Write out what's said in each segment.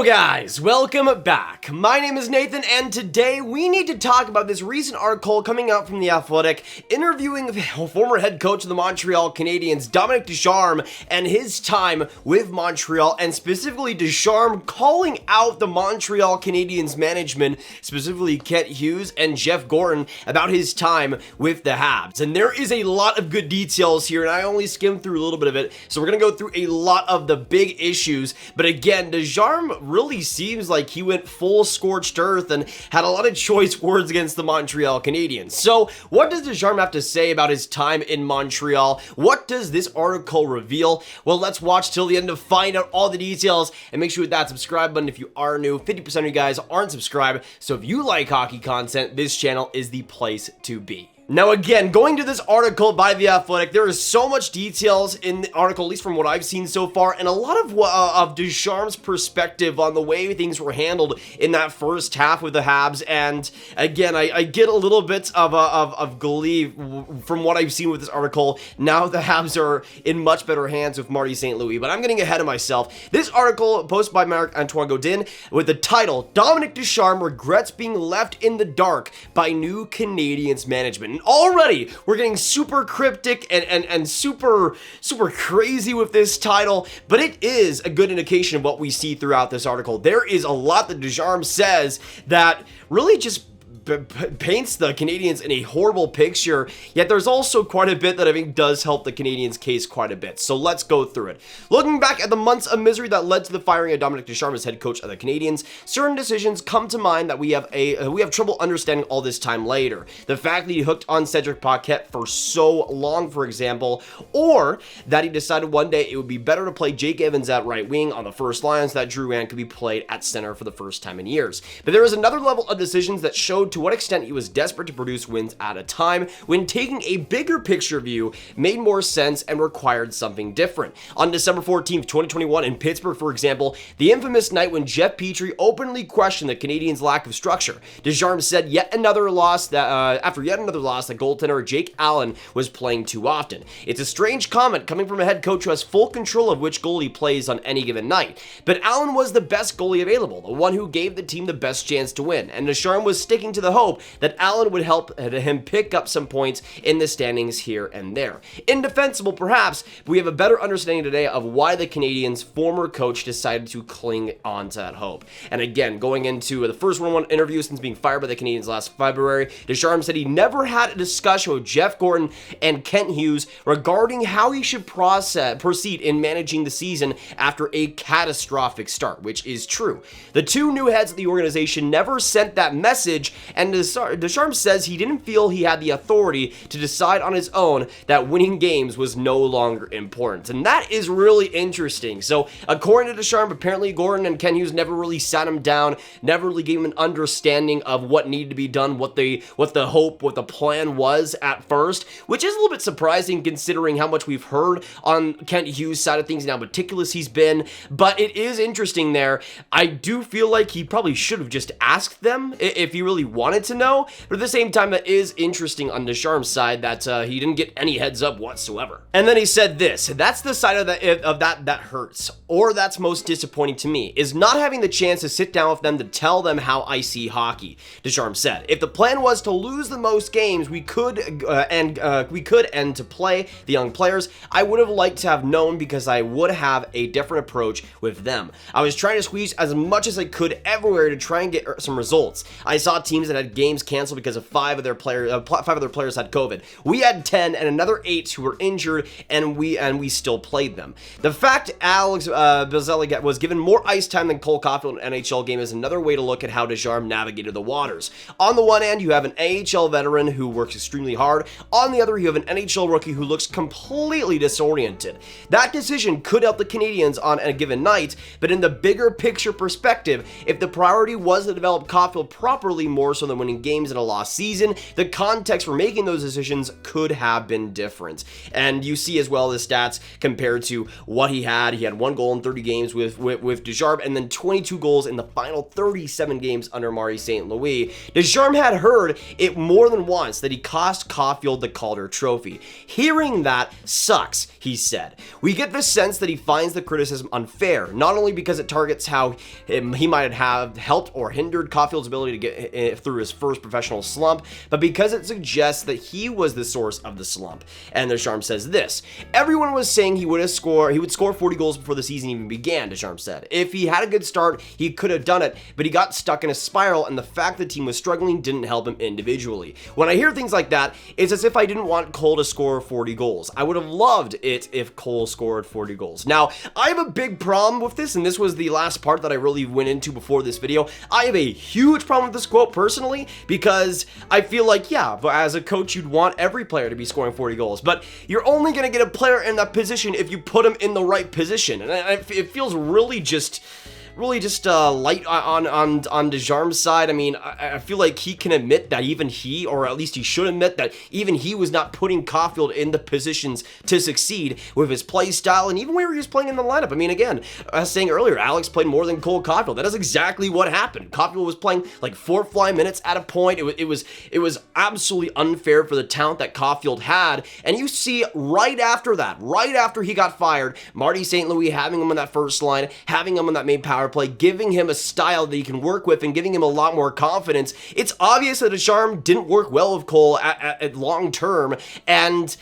Yo guys, welcome back. My name is Nathan and today we need to talk about this recent article coming out from The Athletic interviewing former head coach of the Montreal Canadiens, Dominique Ducharme, and his time with Montreal, and specifically Ducharme calling out the Montreal Canadiens management, specifically Kent Hughes and Jeff Gorton, about his time with the Habs. And there is a lot of good details here and I only skimmed through a little bit of it, so we're going to go through a lot of the big issues. But again, Ducharme really seems like he went full scorched earth and had a lot of choice words against the Montreal Canadiens. So what does Ducharme have to say about his time in Montreal? What does this article reveal? Well, let's watch till the end to find out all the details, and make sure you hit that subscribe button if you are new. 50% of you guys aren't subscribed, so if you like hockey content, this channel is the place to be. Now again, going to this article by The Athletic, there is so much details in the article, at least from what I've seen so far, and a lot of Ducharme's perspective on the way things were handled in that first half with the Habs. And again, I get a little bit of glee from what I've seen with this article. Now the Habs are in much better hands with Marty St. Louis, but I'm getting ahead of myself. This article, posted by Marc-Antoine Godin, with the title, Dominique Ducharme regrets being left in the dark by new Canadiens management. And already we're getting super cryptic and super crazy with this title, but it is a good indication of what we see throughout this article. There is a lot that Ducharme says that really just paints the Canadiens in a horrible picture, yet there's also quite a bit that I think does help the Canadiens' case quite a bit. So let's go through it. Looking back at the months of misery that led to the firing of Dominique Ducharme as head coach of the Canadiens, certain decisions come to mind that we have trouble understanding all this time later. The fact that he hooked on Cedric Paquette for so long, for example, or that he decided one day it would be better to play Jake Evans at right wing on the first line so that Drew Rand could be played at center for the first time in years. But there is another level of decisions that showed to what extent he was desperate to produce wins at a time when taking a bigger picture view made more sense and required something different. On December 14th, 2021 in Pittsburgh, for example, the infamous night when Jeff Petrie openly questioned the Canadiens' lack of structure, Ducharme said after yet another loss that goaltender Jake Allen was playing too often. It's a strange comment coming from a head coach who has full control of which goalie plays on any given night, but Allen was the best goalie available, the one who gave the team the best chance to win, and Ducharme was sticking to the hope that Allen would help him pick up some points in the standings here and there. Indefensible perhaps, but we have a better understanding today of why the Canadiens' former coach decided to cling on to that hope. And again, going into the first one-on-one interview since being fired by the Canadiens last February, Ducharme said he never had a discussion with Jeff Gorton and Kent Hughes regarding how he should proceed in managing the season after a catastrophic start, which is true. The two new heads of the organization never sent that message, and Ducharme says he didn't feel he had the authority to decide on his own that winning games was no longer important. And that is really interesting. So according to Ducharme, apparently Gorton and Ken Hughes never really sat him down, never really gave him an understanding of what needed to be done, what the plan was at first, which is a little bit surprising considering how much we've heard on Kent Hughes' side of things and how meticulous he's been. But it is interesting there. I do feel like he probably should have just asked them if he really wanted to know, but at the same time, that is interesting on Ducharme's side that he didn't get any heads up whatsoever. And then he said this, that's the side of that hurts, or that's most disappointing to me, is not having the chance to sit down with them to tell them how I see hockey. Ducharme said, if the plan was to lose the most games we could and to play the young players, I would have liked to have known because I would have a different approach with them. I was trying to squeeze as much as I could everywhere to try and get some results. I saw teams that had games canceled because of five of their players had COVID. We had 10 and another 8 who were injured, and we still played them. The fact Alex Belzeli was given more ice time than Cole Caufield in an NHL game is another way to look at how Ducharme navigated the waters. On the one hand, you have an AHL veteran who works extremely hard. On the other, you have an NHL rookie who looks completely disoriented. That decision could help the Canadiens on a given night, but in the bigger picture perspective, if the priority was to develop Caufield properly more so than winning games in a lost season, the context for making those decisions could have been different. And you see as well the stats compared to what he had. He had 1 goal in 30 games with Ducharme, and then 22 goals in the final 37 games under Marty St. Louis. Ducharme had heard it more than once that he cost Caufield the Calder Trophy. Hearing that sucks, he said. We get the sense that he finds the criticism unfair, not only because it targets how he might have helped or hindered Caufield's ability to get through his first professional slump, but because it suggests that he was the source of the slump. And Ducharme says this: everyone was saying he would score 40 goals before the season even began, Ducharme said. If he had a good start, he could have done it, but he got stuck in a spiral, and the fact the team was struggling didn't help him individually. When I hear things like that, it's as if I didn't want Cole to score 40 goals. I would have loved it if Cole scored 40 goals. Now, I have a big problem with this, and this was the last part that I really went into before this video. I have a huge problem with this quote personally, because I feel like, yeah, but as a coach, you'd want every player to be scoring 40 goals, but you're only going to get a player in that position if you put him in the right position. And it feels really just light on Ducharme's side. I mean, I feel like he can admit that even he, or at least he should admit that even he was not putting Caufield in the positions to succeed with his play style and even where he was playing in the lineup. I mean, again, I was saying earlier, Alex played more than Cole Caufield. That is exactly what happened. Caufield was playing like 4 fly minutes at a point. It was absolutely unfair for the talent that Caufield had. And you see right after that, right after he got fired, Marty St. Louis having him on that first line, having him on that main power play, giving him a style that he can work with and giving him a lot more confidence. It's obvious that Ducharme didn't work well with Cole at long term, and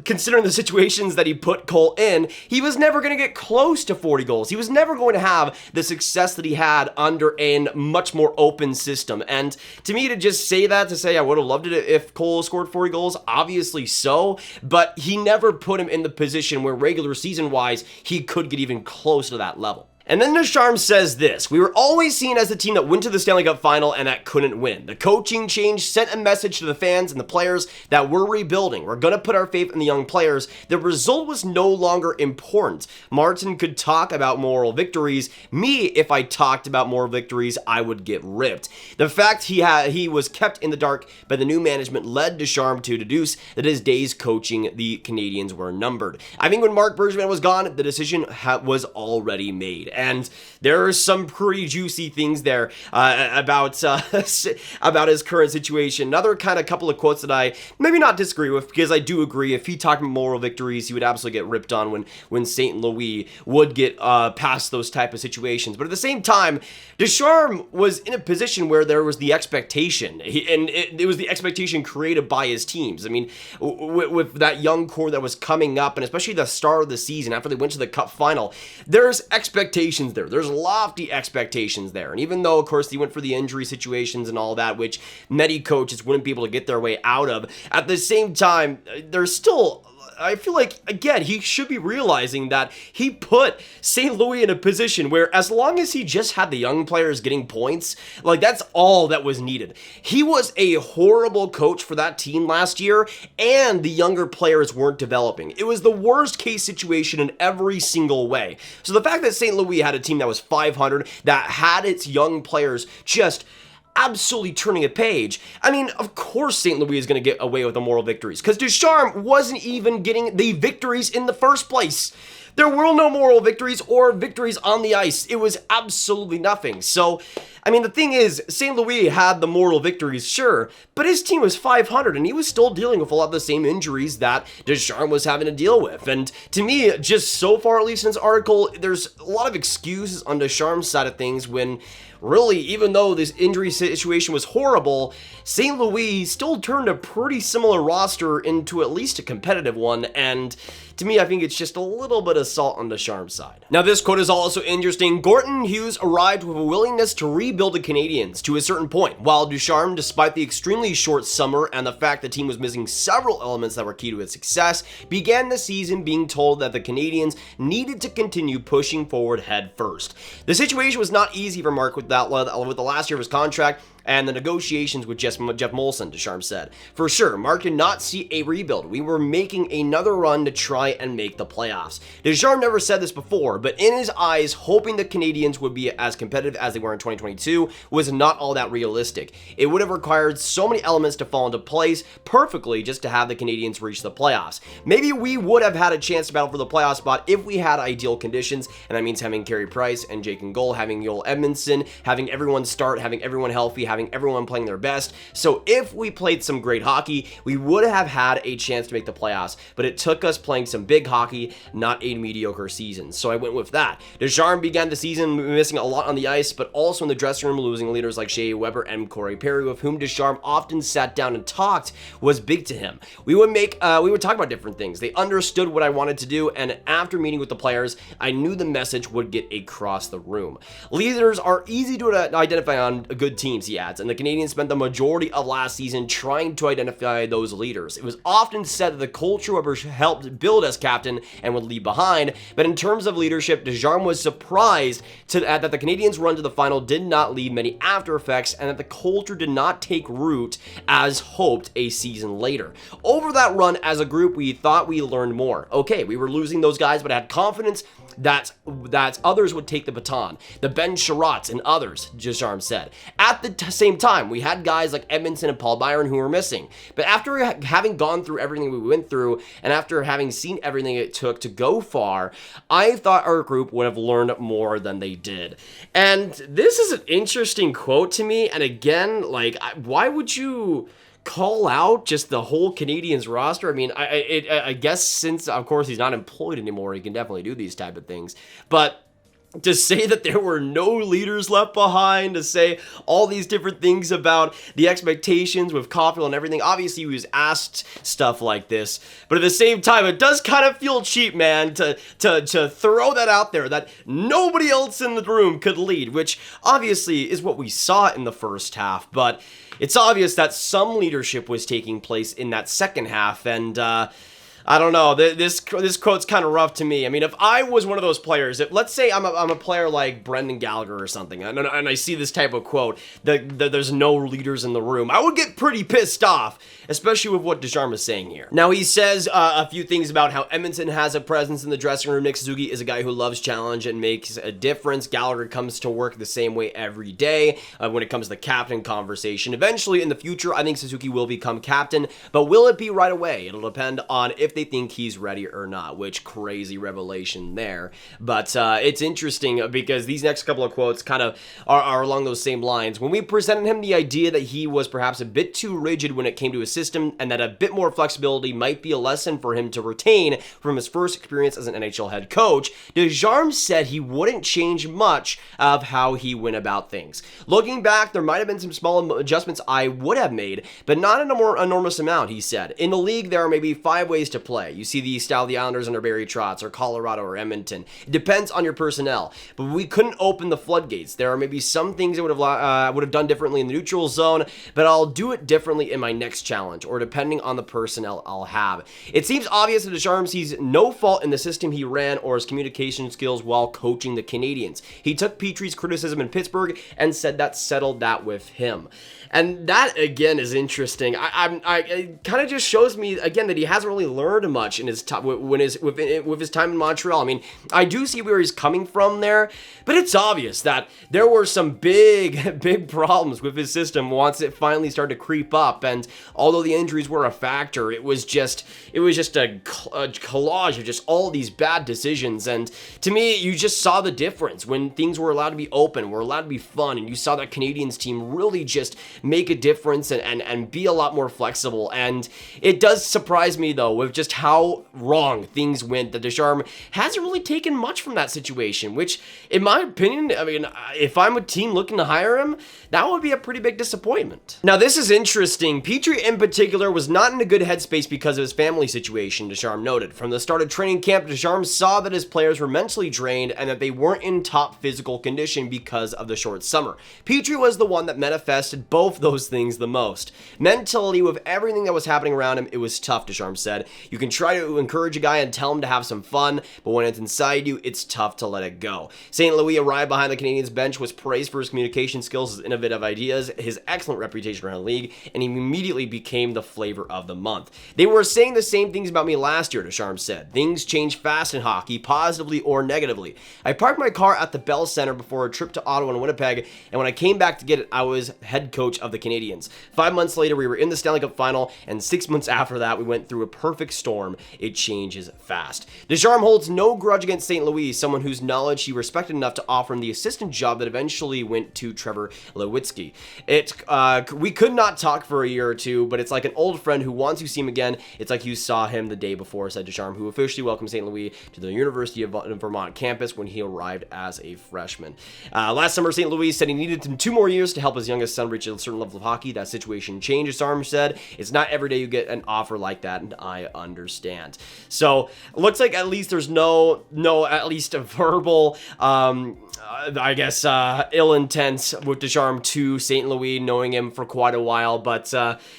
considering the situations that he put Cole in, he was never going to get close to 40 goals. He was never going to have the success that he had under a much more open system. And to me, to just say that, to say I would have loved it if Cole scored 40 goals, obviously so, but he never put him in the position where regular season wise he could get even close to that level. And then Ducharme says this: we were always seen as the team that went to the Stanley Cup final and that couldn't win. The coaching change sent a message to the fans and the players that we're rebuilding. We're going to put our faith in the young players. The result was no longer important. Martin could talk about moral victories. Me, if I talked about moral victories, I would get ripped. The fact he was kept in the dark by the new management led Ducharme to deduce that his days coaching the Canadiens were numbered. I think when Marc Bergevin was gone, the decision was already made. And there are some pretty juicy things there about his current situation. Another kind of couple of quotes that I maybe not disagree with, because I do agree if he talked about moral victories, he would absolutely get ripped on when St. Louis would get past those type of situations. But at the same time, Ducharme was in a position where there was the expectation, and it was the expectation created by his teams. I mean, with that young core that was coming up, and especially the start of the season after they went to the Cup final, there's expectations there. There's lofty expectations there. And even though, of course, he went for the injury situations and all that, which many coaches wouldn't be able to get their way out of, at the same time, there's still... I feel like, again, he should be realizing that he put St. Louis in a position where as long as he just had the young players getting points, like that's all that was needed. He was a horrible coach for that team last year, and the younger players weren't developing. It was the worst case situation in every single way. So the fact that St. Louis had a team that was 500, that had its young players just absolutely turning a page. I mean, of course St. Louis is going to get away with the moral victories, because Ducharme wasn't even getting the victories in the first place. There were no moral victories or victories on the ice. It was absolutely nothing. So, I mean, the thing is, St. Louis had the moral victories, sure, but his team was 500, and he was still dealing with a lot of the same injuries that Ducharme was having to deal with. And to me, just so far, at least in this article, there's a lot of excuses on Ducharme's side of things when really, even though this injury situation was horrible, St. Louis still turned a pretty similar roster into at least a competitive one, and to me, I think it's just a little bit of salt on Ducharme's side. Now, this quote is also interesting. Gorton Hughes arrived with a willingness to rebuild the Canadiens to a certain point, while Ducharme, despite the extremely short summer and the fact the team was missing several elements that were key to its success, began the season being told that the Canadiens needed to continue pushing forward head first. The situation was not easy for Mark with the last year of his contract, and the negotiations with Jeff Molson, Ducharme said. For sure, Mark did not see a rebuild. We were making another run to try and make the playoffs. Ducharme never said this before, but in his eyes, hoping the Canadiens would be as competitive as they were in 2022 was not all that realistic. It would have required so many elements to fall into place perfectly just to have the Canadiens reach the playoffs. Maybe we would have had a chance to battle for the playoff spot if we had ideal conditions, and that means having Carey Price and Jake and goal, having Joel Edmondson, having everyone start, having everyone healthy, having everyone playing their best. So if we played some great hockey, we would have had a chance to make the playoffs, but it took us playing some big hockey, not a mediocre season. So I went with that. Ducharme began the season missing a lot on the ice, but also in the dressing room, losing leaders like Shea Weber and Corey Perry, with whom Ducharme often sat down and talked, was big to him. We would talk about different things. They understood what I wanted to do, and after meeting with the players, I knew the message would get across the room. Leaders are easy to identify on good teams, he adds, and the Canadiens spent the majority of last season trying to identify those leaders. It was often said that the culture Weber helped build as captain and would leave behind, but in terms of leadership, Ducharme was surprised that the Canadiens' run to the final did not leave many after effects, and that the culture did not take root as hoped a season later. Over that run as a group, we thought we learned more. Okay, we were losing those guys, but I had confidence that others would take the baton. The Ben Sherratts and others, Ducharme said. At the same time, we had guys like Edmondson and Paul Byron who were missing. But after having gone through everything we went through, and after having seen everything it took to go far, I thought our group would have learned more than they did. And this is an interesting quote to me, and again, like, why would you call out just the whole Canadiens roster? I mean, I guess since, of course, he's not employed anymore, he can definitely do these type of things. But to say that there were no leaders left behind, to say all these different things about the expectations with Caufield and everything, obviously he was asked stuff like this, but at the same time, it does kind of feel cheap, man, to throw that out there, that nobody else in the room could lead, which obviously is what we saw in the first half, but it's obvious that some leadership was taking place in that second half, and I don't know, this quote's kind of rough to me. I mean, if I was one of those players, if let's say I'm a player like Brendan Gallagher or something, and I see this type of quote, that there's no leaders in the room, I would get pretty pissed off, especially with what Ducharme is saying here. Now, he says a few things about how Edmondson has a presence in the dressing room. Nick Suzuki is a guy who loves challenge and makes a difference. Gallagher comes to work the same way every day when it comes to the captain conversation. Eventually, in the future, I think Suzuki will become captain, but will it be right away? It'll depend on if they think he's ready or not, which crazy revelation there. But it's interesting because these next couple of quotes kind of are along those same lines. When we presented him the idea that he was perhaps a bit too rigid when it came to his system, and that a bit more flexibility might be a lesson for him to retain from his first experience as an NHL head coach, Ducharme said he wouldn't change much of how he went about things. Looking back, there might have been some small adjustments I would have made, but not in a more enormous amount, he said. In the league, there are maybe 5 ways to play. You see the style of the Islanders under Barry Trotz, or Colorado, or Edmonton. It depends on your personnel, but we couldn't open the floodgates. There are maybe some things I would have done differently in the neutral zone, but I'll do it differently in my next challenge, or depending on the personnel I'll have. It seems obvious that Ducharme sees no fault in the system he ran or his communication skills while coaching the Canadiens. He took Petrie's criticism in Pittsburgh and said that settled that with him. And that, again, is interesting. It kind of just shows me, again, that he hasn't really learned much in his with his time in Montreal. I mean, I do see where he's coming from there, but it's obvious that there were some big problems with his system once it finally started to creep up. And although the injuries were a factor, it was just a collage of just all these bad decisions. And to me, you just saw the difference when things were allowed to be open, were allowed to be fun, and you saw that Canadiens team really just make a difference and be a lot more flexible. And it does surprise me, though, with just how wrong things went, that Ducharme hasn't really taken much from that situation, which, in my opinion, I mean, if I'm a team looking to hire him, that would be a pretty big disappointment. Now, this is interesting. Petrie, in particular, was not in a good headspace because of his family situation, Ducharme noted. From the start of training camp, Ducharme saw that his players were mentally drained and that they weren't in top physical condition because of the short summer. Petrie was the one that manifested both those things the most. Mentally, with everything that was happening around him, it was tough, Ducharme said. You can try to encourage a guy and tell him to have some fun, but when it's inside you, it's tough to let it go. St. Louis arrived behind the Canadiens bench, was praised for his communication skills, his innovative ideas, his excellent reputation around the league, and he immediately became the flavor of the month. They were saying the same things about me last year, Ducharme said. Things change fast in hockey, positively or negatively. I parked my car at the Bell Center before a trip to Ottawa and Winnipeg, and when I came back to get it, I was head coach of the Canadiens. 5 months later, we were in the Stanley Cup final, and 6 months after that, we went through a perfect storm. It changes fast. Ducharme holds no grudge against St. Louis, someone whose knowledge he respected enough to offer him the assistant job that eventually went to Trevor Lewitsky. We could not talk for a year or two, but it's like an old friend who wants you to see him again. It's like you saw him the day before, said Ducharme, who officially welcomed St. Louis to the University of Vermont campus when he arrived as a freshman. Last summer, St. Louis said he needed him 2 more years to help his youngest son reach a certain level of hockey. That situation changed, Ducharme said. It's not every day you get an offer like that, and I understand. So, looks like at least there's no at least a verbal, ill intent with Ducharme to St. Louis, knowing him for quite a while, but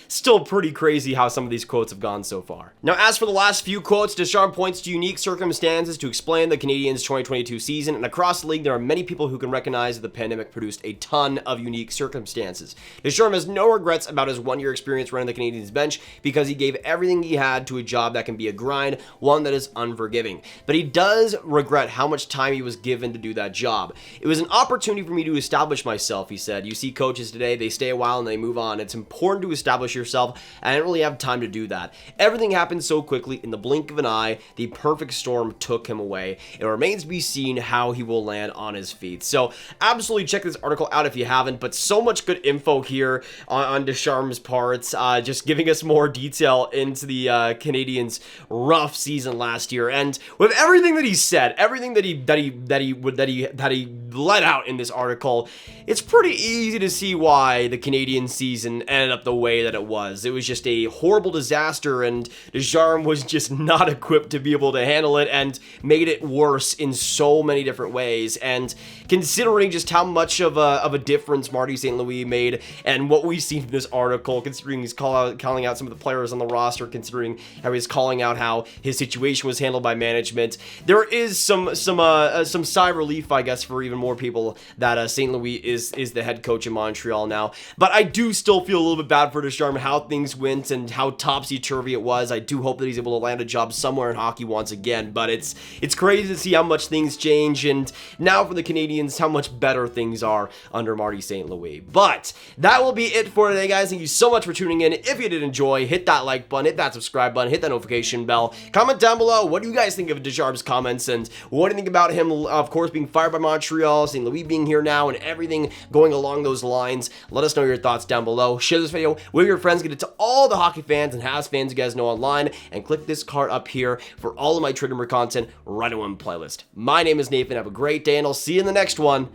still pretty crazy how some of these quotes have gone so far. Now, as for the last few quotes, Ducharme points to unique circumstances to explain the Canadiens' 2022 season, and across the league, there are many people who can recognize that the pandemic produced a ton of unique circumstances. Ducharme has no regrets about his 1-year experience running the Canadiens bench because he gave everything he had to a job that can be a grind, one that is unforgiving. But he does regret how much time he was given to do that job. It was an opportunity for me to establish myself, he said. You see coaches today, they stay a while and they move on. It's important to establish yourself, and I didn't really have time to do that. Everything happened so quickly, in the blink of an eye. The perfect storm took him away. It remains to be seen how he will land on his feet. So absolutely check this article out if you haven't, but so much good info here on Ducharme's parts, just giving us more detail into the Canadiens' rough season last year. And with everything that he said, everything that he let out in this article, it's pretty easy to see why the Canadian season ended up the way that it was. It was just a horrible disaster, and Ducharme was just not equipped to be able to handle it and made it worse in so many different ways. And considering just how much of a difference Marty St. Louis made and what we've seen in this article, considering he's calling out some of the players on the roster, considering how he's calling out how his situation was handled by management, there is some sigh of relief, I guess, for even more people that St. Louis is the head coach in Montreal now. But I do still feel a little bit bad for Ducharme, how things went and how topsy-turvy it was. I do hope that he's able to land a job somewhere in hockey once again, but it's crazy to see how much things change, and now for the Canadiens, how much better things are under Marty St. Louis. But that will be it for today, guys. Thank you so much for tuning in. If you did enjoy, hit that like button, hit that subscribe button, hit that notification bell. Comment down below, what do you guys think of Ducharme's comments, and what do you think about him, of course, being fired by Montreal, St. Louis being here now, and everything going along those lines? Let us know your thoughts down below. Share this video with your friends, get it to all the hockey fans and Habs fans you guys know online, and click this card up here for all of my trade rumor content right in one playlist. My name is Nathan. Have a great day, and I'll see you in the next one.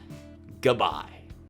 Goodbye.